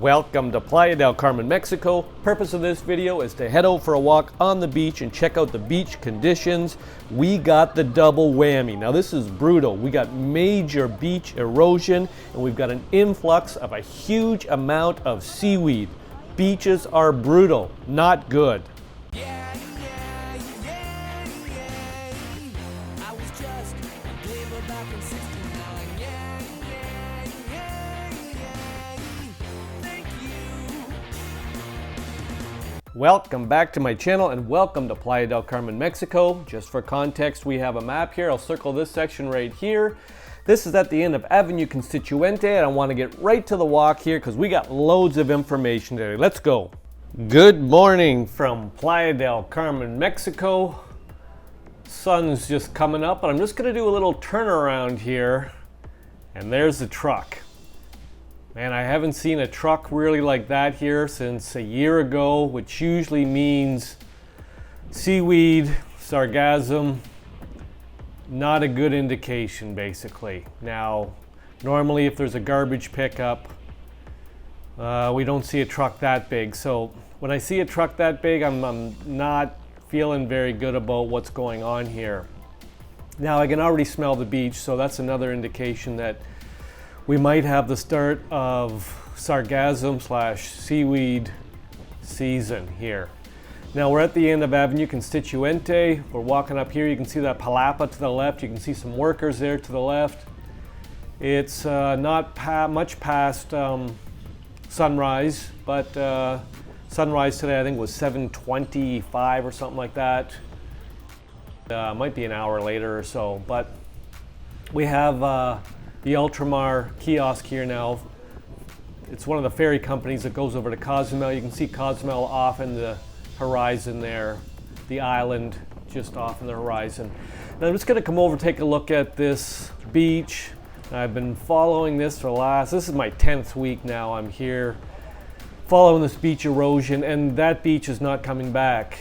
Welcome to Playa del Carmen, Mexico. Purpose of this video is to head out for a walk on the beach and check out the beach conditions. We got the double whammy. Now this is brutal. We got major beach erosion and we've got an influx of a huge amount of seaweed. Beaches are brutal, not good. Welcome back to my channel and welcome to Playa del Carmen, Mexico. Just for context, we have a map here. I'll circle this section right here. This is at the end of Avenue Constituente and I want to get right to the walk here because we got loads of information today. Let's go. Good morning from Playa del Carmen, Mexico. Sun's just coming up, but I'm just going to do a little turnaround here. And there's the truck. Man, I haven't seen a truck really like that here since a year ago, which usually means seaweed, sargassum, not a good indication basically. Now, normally if there's a garbage pickup, we don't see a truck that big. So when I see a truck that big, I'm not feeling very good about what's going on here. Now I can already smell the beach, so that's another indication that we might have the start of sargassum / seaweed season here. Now we're at the end of Avenue Constituente. We're walking up here. You can see that palapa to the left. You can see some workers there to the left. It's not much past sunrise, but sunrise today I think was 7:25 or something like that. Might be an hour later or so, but we have the ALLTRA kiosk here now. It's one of the ferry companies that goes over to Cozumel. You can see Cozumel off in the horizon there, the island just off in the horizon. Now I'm just gonna come over and take a look at this beach. I've been following this for this is my 10th week now. I'm here following this beach erosion and that beach is not coming back.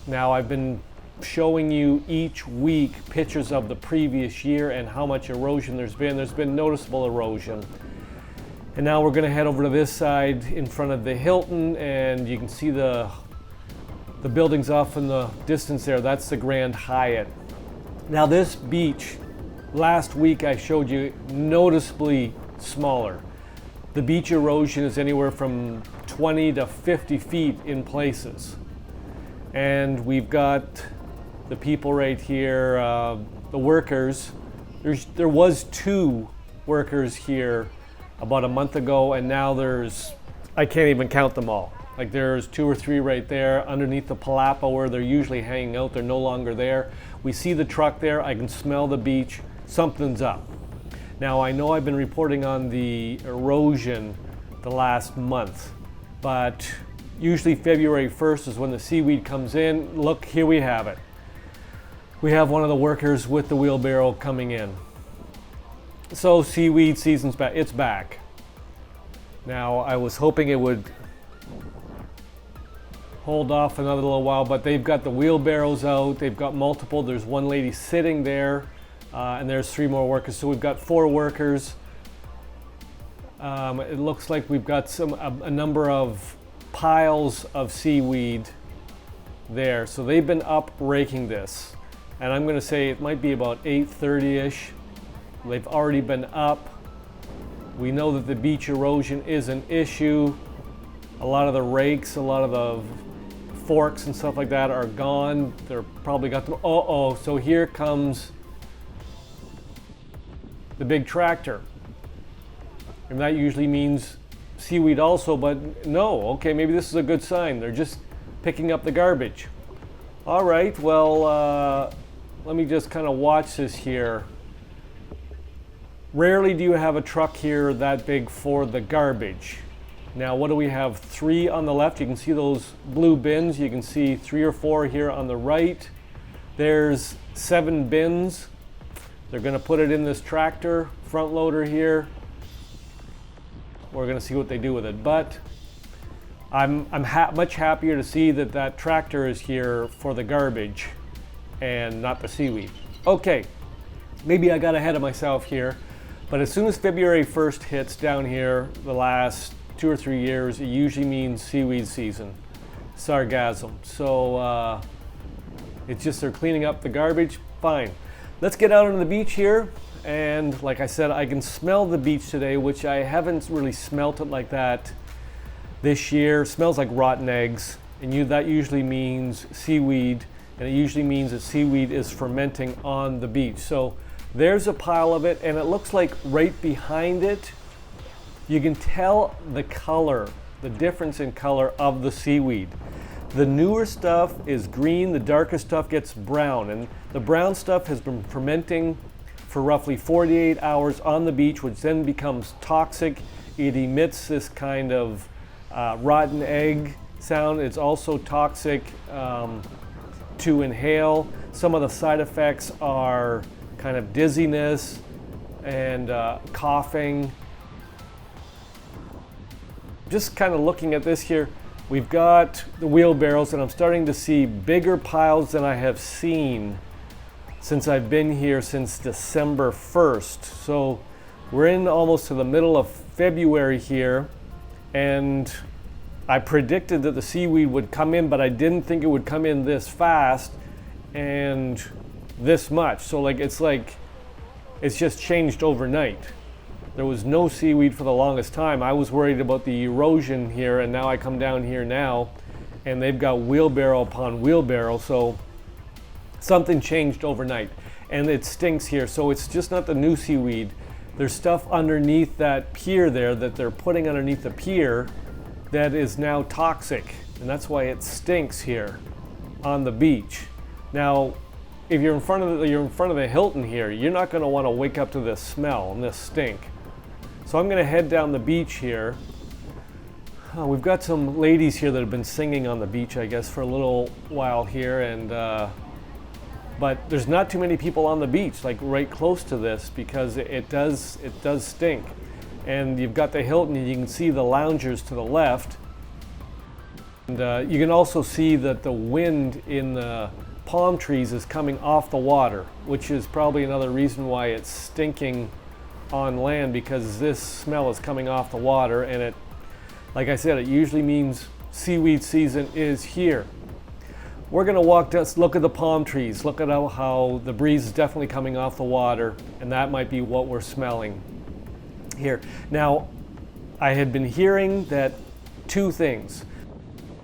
Now I've been showing you each week pictures of the previous year and how much erosion there's been. There's been noticeable erosion. And now we're gonna head over to this side in front of the Hilton and you can see the buildings off in the distance there. That's the Grand Hyatt. Now this beach, last week I showed you noticeably smaller. The beach erosion is anywhere from 20 to 50 feet in places. And we've got the people right here, the workers. There was 2 workers here about a month ago and now I can't even count them all. Like there's 2 or 3 right there underneath the palapa where they're usually hanging out. They're no longer there. We see the truck there. I can smell the beach. Something's up. Now I know I've been reporting on the erosion the last month, but usually February 1st is when the seaweed comes in. Look, here we have it. We have one of the workers with the wheelbarrow coming in. So seaweed season's back, it's back. Now I was hoping it would hold off another little while, but they've got the wheelbarrows out, they've got multiple, there's one lady sitting there, and there's 3 more workers, so we've got 4 workers. It looks like we've got a number of piles of seaweed there, so they've been up raking this. And I'm gonna say it might be about 8:30-ish. They've already been up. We know that the beach erosion is an issue. A lot of the rakes, a lot of the forks and stuff like that are gone. They're probably got them. So here comes the big tractor. And that usually means seaweed also, but no, okay, maybe this is a good sign. They're just picking up the garbage. All right, well, let me just kind of watch this here. Rarely do you have a truck here that big for the garbage. Now, what do we have? 3 on the left. You can see those blue bins. You can see 3 or 4 here on the right. There's 7 bins. They're gonna put it in this tractor, front loader here. We're gonna see what they do with it. But I'm much happier to see that that tractor is here for the garbage and not the seaweed. Okay, maybe I got ahead of myself here, but as soon as February 1st hits down here, the last 2 or 3 years, it usually means seaweed season, sargassum. So it's just they're cleaning up the garbage. Fine. Let's get out on the beach here. And like I said, I can smell the beach today, which I haven't really smelt it like that this year. It smells like rotten eggs, and that usually means seaweed, and it usually means that seaweed is fermenting on the beach. So there's a pile of it, and it looks like right behind it, you can tell the color, the difference in color of the seaweed. The newer stuff is green, the darker stuff gets brown, and the brown stuff has been fermenting for roughly 48 hours on the beach, which then becomes toxic. It emits this kind of rotten egg sound. It's also toxic to inhale. Some of the side effects are kind of dizziness and coughing. Just kind of looking at this here, we've got the wheelbarrows, and I'm starting to see bigger piles than I have seen since I've been here since December 1st. So we're in almost to the middle of February here, and I predicted that the seaweed would come in, but I didn't think it would come in this fast and this much. So it's just changed overnight. There was no seaweed for the longest time. I was worried about the erosion here, and now I come down here now and they've got wheelbarrow upon wheelbarrow. So something changed overnight, and it stinks here. So it's just not the new seaweed. There's stuff underneath that pier there that they're putting underneath the pier that is now toxic, and that's why it stinks here on the beach. Now, if you're in front of the Hilton here, you're not going to want to wake up to this smell and this stink. So I'm going to head down the beach here. We've got some ladies here that have been singing on the beach, I guess, for a little while here, and but there's not too many people on the beach, like right close to this, because it does stink. And you've got the Hilton, and you can see the loungers to the left, and you can also see that the wind in the palm trees is coming off the water, which is probably another reason why it's stinking on land, because this smell is coming off the water, and it, like I said, it usually means seaweed season is here. We're going to walk, just look at the palm trees, look at how the breeze is definitely coming off the water, and that might be what we're smelling here. Now, I had been hearing that two things.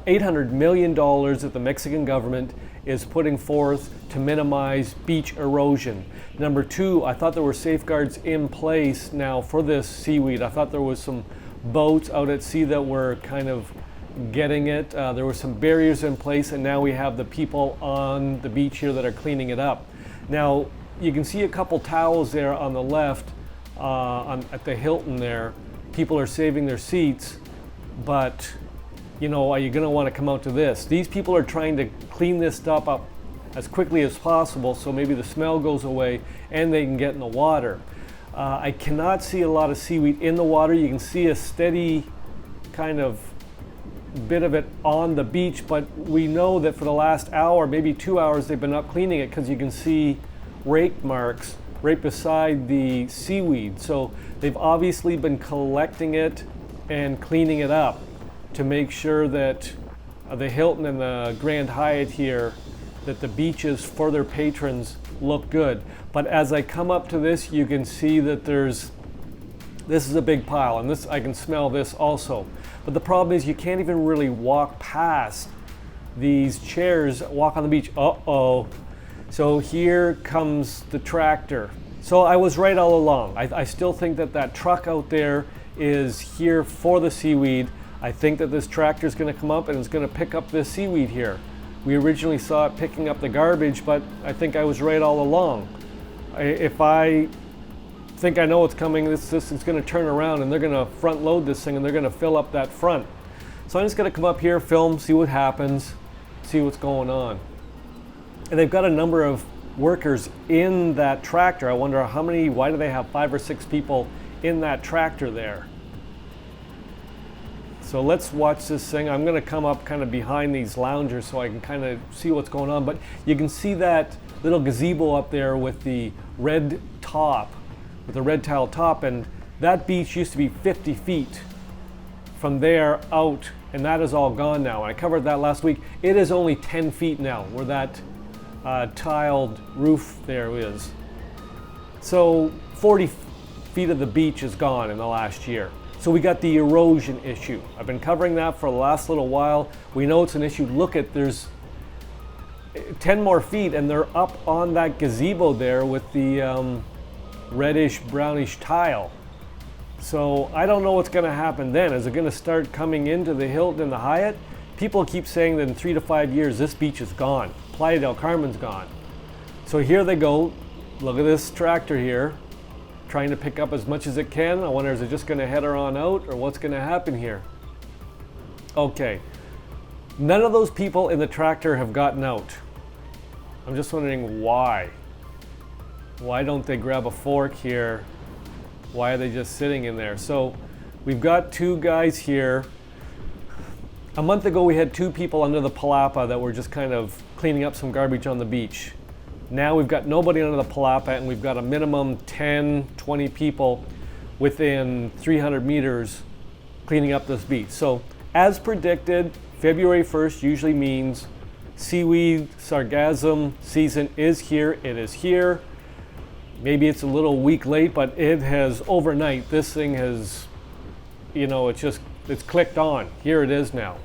$800 million that the Mexican government is putting forth to minimize beach erosion. Number two, I thought there were safeguards in place now for this seaweed. I thought there was some boats out at sea that were kind of getting it. There were some barriers in place, and now we have the people on the beach here that are cleaning it up. Now, you can see a couple towels there on the left at the Hilton there. People are saving their seats, but you know, are you going to want to come out to this? These people are trying to clean this stuff up as quickly as possible, so maybe the smell goes away and they can get in the water. I cannot see a lot of seaweed in the water. You can see a steady kind of bit of it on the beach, but we know that for the last hour, maybe 2 hours, they've been up cleaning it, because you can see rake marks right beside the seaweed. So they've obviously been collecting it and cleaning it up to make sure that the Hilton and the Grand Hyatt here, that the beaches for their patrons look good. But as I come up to this, you can see that this is a big pile, and this, I can smell this also. But the problem is you can't even really walk past these chairs, walk on the beach. Uh-oh. So here comes the tractor. So I was right all along. I still think that truck out there is here for the seaweed. I think that this tractor is going to come up and it's going to pick up this seaweed here. We originally saw it picking up the garbage, but I think I was right all along. If I think I know what's coming, this is going to turn around and they're going to front load this thing and they're going to fill up that front. So I'm just going to come up here, film, see what happens, see what's going on. And they've got a number of workers in that tractor. I wonder why do they have 5 or 6 people in that tractor there? So let's watch this thing. I'm going to come up kind of behind these loungers so I can kind of see what's going on. But you can see that little gazebo up there with the red top, with the red tile top. And that beach used to be 50 feet from there out, and that is all gone now. I covered that last week. It is only 10 feet now where that tiled roof there is. So 40 feet of the beach is gone in the last year. So we got the erosion issue. I've been covering that for the last little while. We know it's an issue. Look at, there's 10 more feet and they're up on that gazebo there with the reddish brownish tile. So I don't know what's going to happen then. Is it going to start coming into the Hilton and the Hyatt? People keep saying that in 3 to 5 years this beach is gone. Playa del Carmen's gone. So here they go. Look at this tractor here, trying to pick up as much as it can. I wonder, is it just going to head her on out, or what's going to happen here? Okay, none of those people in the tractor have gotten out. I'm just wondering why. Why don't they grab a fork here? Why are they just sitting in there? So we've got two guys here. A month ago we had two people under the palapa that were just kind of cleaning up some garbage on the beach. Now we've got nobody under the palapa, and we've got a minimum 10, 20 people within 300 meters cleaning up this beach. So as predicted, February 1st usually means seaweed, sargassum season is here. It is here. Maybe it's a little week late, but it has overnight. This thing has, you know, it's clicked on. Here it is now.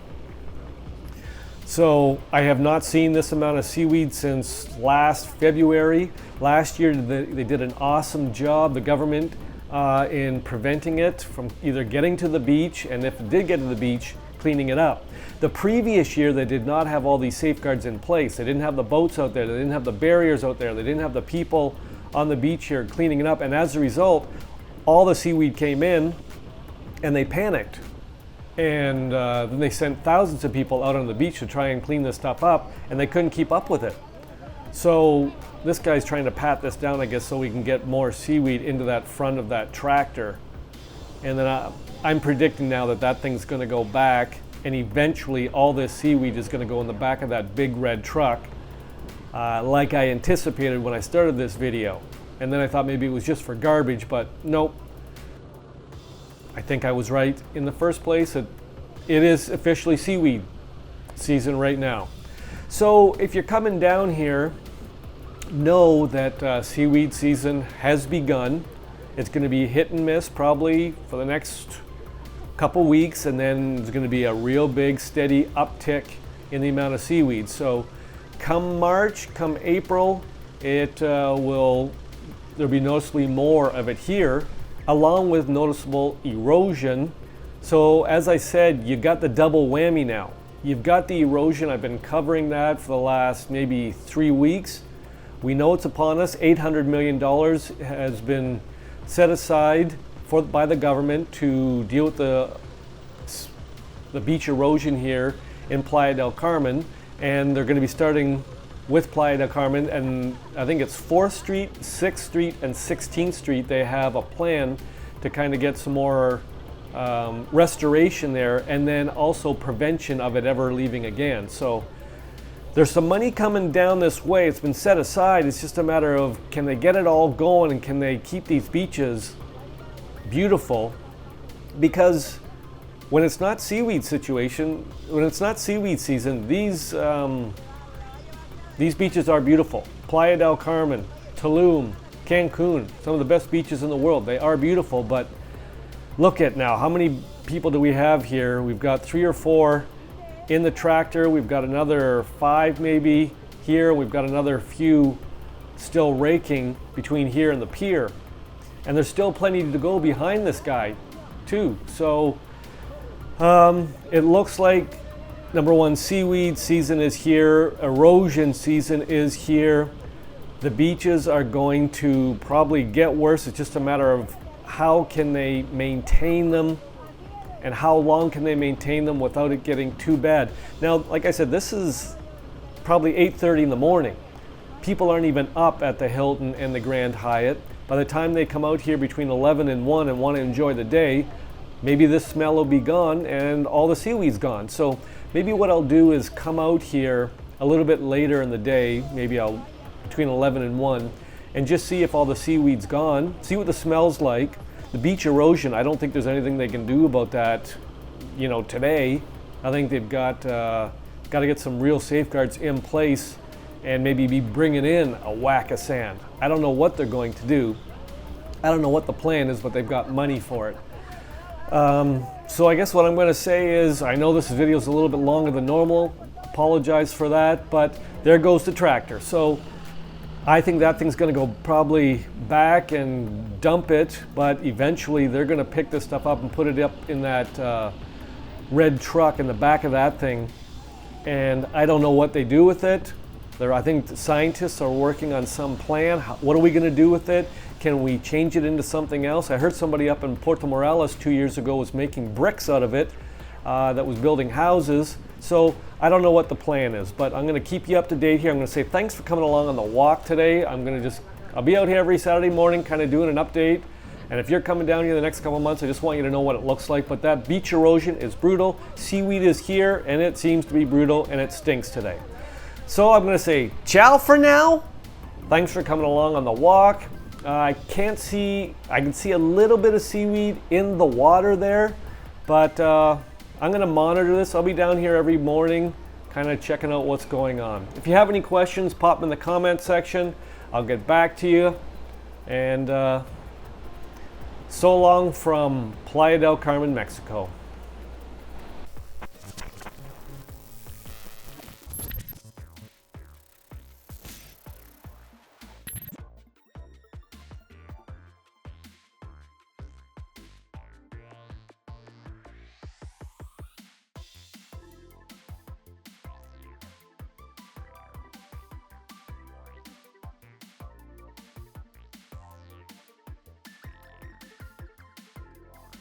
So I have not seen this amount of seaweed since last February. Last year they did an awesome job, the government, in preventing it from either getting to the beach, and if it did get to the beach, cleaning it up. The previous year they did not have all these safeguards in place. They didn't have the boats out there, they didn't have the barriers out there, they didn't have the people on the beach here cleaning it up, and as a result, all the seaweed came in and they panicked. And then they sent thousands of people out on the beach to try and clean this stuff up, and they couldn't keep up with it. So this guy's trying to pat this down, I guess, so we can get more seaweed into that front of that tractor. And then I'm predicting now that that thing's going to go back, and eventually all this seaweed is going to go in the back of that big red truck, like I anticipated when I started this video. And then I thought maybe it was just for garbage, but nope. I think I was right in the first place. It is officially seaweed season right now. So if you're coming down here, know that seaweed season has begun. It's going to be hit and miss probably for the next couple weeks, and then there's going to be a real big steady uptick in the amount of seaweed. So come March, come April, there'll be noticeably more of it here, along with noticeable erosion. So as I said, you've got the double whammy now. You've got the erosion. I've been covering that for the last maybe 3 weeks. We know it's upon us. $800 million has been set aside by the government to deal with the beach erosion here in Playa del Carmen, and they're going to be starting with Playa del Carmen, and I think it's 4th Street, 6th Street, and 16th Street. They have a plan to kind of get some more restoration there, and then also prevention of it ever leaving again. So there's some money coming down this way. It's been set aside. It's just a matter of, can they get it all going, and can they keep these beaches beautiful? Because when it's not seaweed season, these beaches are beautiful. Playa del Carmen, Tulum, Cancun, some of the best beaches in the world. They are beautiful, but look at now, how many people do we have here? We've got 3 or 4 in the tractor. We've got another 5 maybe here. We've got another few still raking between here and the pier. And there's still plenty to go behind this guy too. So it looks like, number one, seaweed season is here, erosion season is here. The beaches are going to probably get worse. It's just a matter of how can they maintain them, and how long can they maintain them without it getting too bad. Now, like I said, this is probably 8:30 in the morning. People aren't even up at the Hilton and the Grand Hyatt. By the time they come out here between 11 and 1 and want to enjoy the day, maybe this smell will be gone and all the seaweed's gone. So maybe what I'll do is come out here a little bit later in the day, maybe between 11 and 1, and just see if all the seaweed's gone, see what the smell's like. The beach erosion, I don't think there's anything they can do about that. today. I think they've got to get some real safeguards in place and maybe be bringing in a whack of sand. I don't know what they're going to do. I don't know what the plan is, but they've got money for it. So I guess what I'm going to say is, I know this video is a little bit longer than normal. Apologize for that, but there goes the tractor. So I think that thing's going to go probably back and dump it, but eventually they're going to pick this stuff up and put it up in that red truck in the back of that thing. And I don't know what they do with it. I think the scientists are working on some plan. What are we going to do with it? Can we change it into something else? I heard somebody up in Puerto Morelos 2 years ago was making bricks out of it that was building houses. So I don't know what the plan is, but I'm going to keep you up to date here. I'm going to say thanks for coming along on the walk today. I'll be out here every Saturday morning kind of doing an update. And if you're coming down here the next couple months, I just want you to know what it looks like. But that beach erosion is brutal. Seaweed is here, and it seems to be brutal, and it stinks today. So I'm going to say ciao for now. Thanks for coming along on the walk. I can see a little bit of seaweed in the water there, but I'm going to monitor this. I'll be down here every morning kind of checking out what's going on. If you have any questions, pop them in the comment section. I'll get back to you. And so long from Playa del Carmen, Mexico.